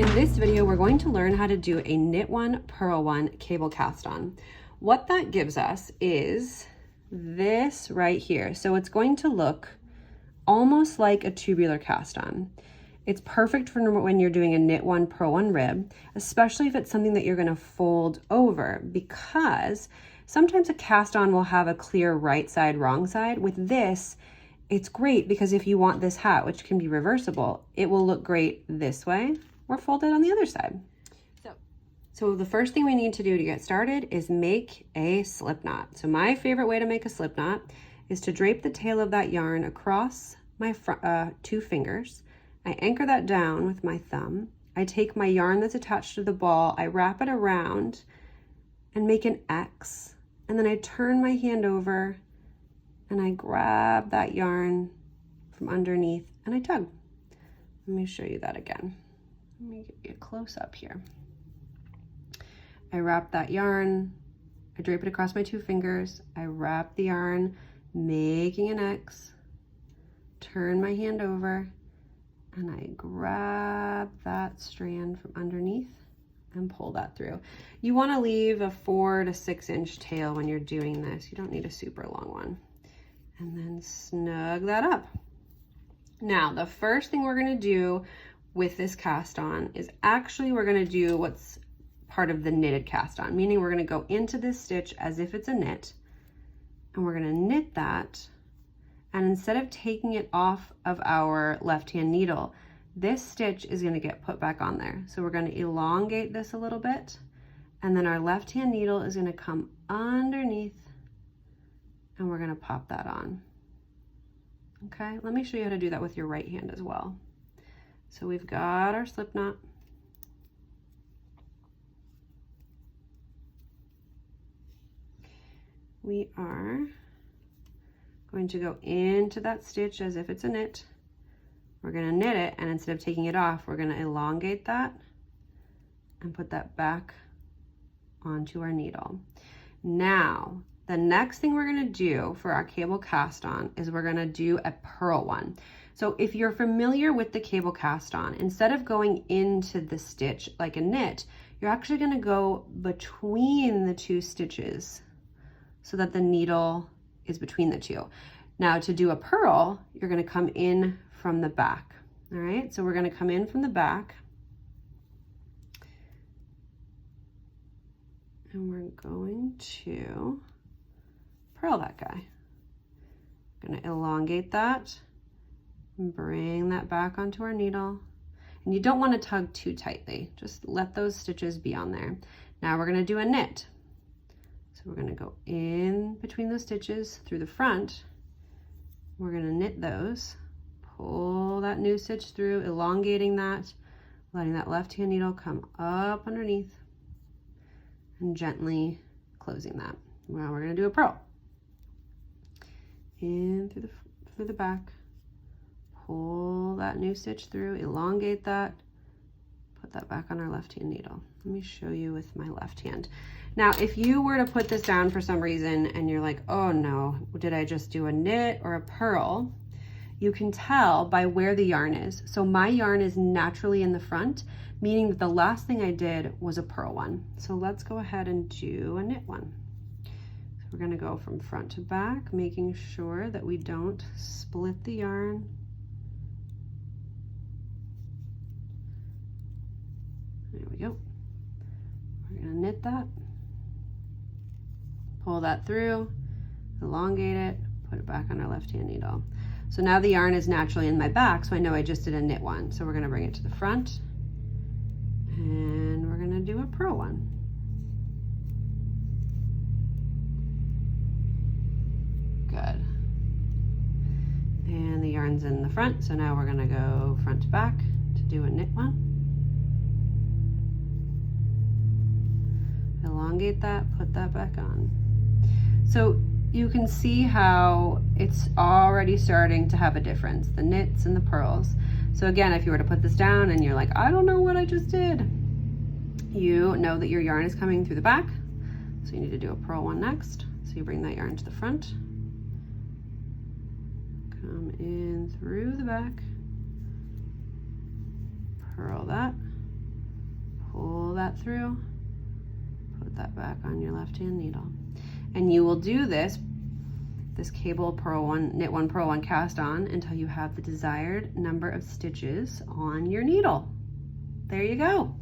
In this video, we're going to learn how to do a knit one, purl one cable cast on. What that gives us is this right here. So it's going to look almost like a tubular cast on. It's perfect for when you're doing a knit one, purl one rib, especially if it's something that you're gonna fold over, because sometimes a cast on will have a clear right side, wrong side. With this, it's great because if you want this hat, which can be reversible, it will look great this way or fold it on the other side. So the first thing we need to do to get started is make a slip knot. So my favorite way to make a slip knot is to drape the tail of that yarn across my two fingers. I anchor that down with my thumb. I take my yarn that's attached to the ball, I wrap it around and make an X. And then I turn my hand over and I grab that yarn from underneath and I tug. Let me show you that again. Let me give you a close up here. I wrap that yarn, I drape it across my two fingers, I wrap the yarn, making an X, turn my hand over, and I grab that strand from underneath and pull that through. You want to leave a 4 to 6 inch tail when you're doing this. You don't need a super long one. And then snug that up. Now, the first thing we're going to do with this cast on is actually we're going to do what's part of the knitted cast on, meaning we're going to go into this stitch as if it's a knit, and we're going to knit that. And instead of taking it off of our left hand needle, this stitch is going to get put back on there. So we're going to elongate this a little bit, and then our left hand needle is going to come underneath and we're going to pop that on. Okay, let me show you how to do that with your right hand as well. So we've got our slip knot. We are going to go into that stitch as if it's a knit. We're going to knit it, and instead of taking it off, we're going to elongate that and put that back onto our needle. Now, the next thing we're going to do for our cable cast on is we're going to do a purl one. So if you're familiar with the cable cast on, instead of going into the stitch like a knit, you're actually going to go between the two stitches so that the needle is between the two. Now to do a purl, you're going to come in from the back. All right, so we're going to come in from the back and we're going to purl that guy. I'm going to elongate that and bring that back onto our needle. And you don't want to tug too tightly, just let those stitches be on there. Now we're going to do a knit. So we're going to go in between those stitches through the front. We're going to knit those, pull that new stitch through, elongating that, letting that left hand needle come up underneath and gently closing that. Now we're going to do a purl. In through the back, pull that new stitch through, elongate that, put that back on our left hand needle. Let me show you with my left hand. Now, if you were to put this down for some reason and you're like, oh no, did I just do a knit or a purl? You can tell by where the yarn is. So my yarn is naturally in the front, meaning that the last thing I did was a purl one. So let's go ahead and do a knit one. So we're gonna go from front to back, making sure that we don't split the yarn. There we go. We're gonna knit that. Pull that through, elongate it, put it back on our left hand needle. So now the yarn is naturally in my back, so I know I just did a knit one. So we're going to bring it to the front and we're going to do a purl one. Good. And the yarn's in the front, so now we're going to go front to back to do a knit one. Elongate that, put that back on. So you can see how it's already starting to have a difference, the knits and the purls. So again, if you were to put this down and you're like, I don't know what I just did, you know that your yarn is coming through the back. So you need to do a purl one next. So you bring that yarn to the front, come in through the back, purl that, that through, put that back on your left-hand needle. And you will do this cable purl one, knit one, purl one cast on until you have the desired number of stitches on your needle. There you go.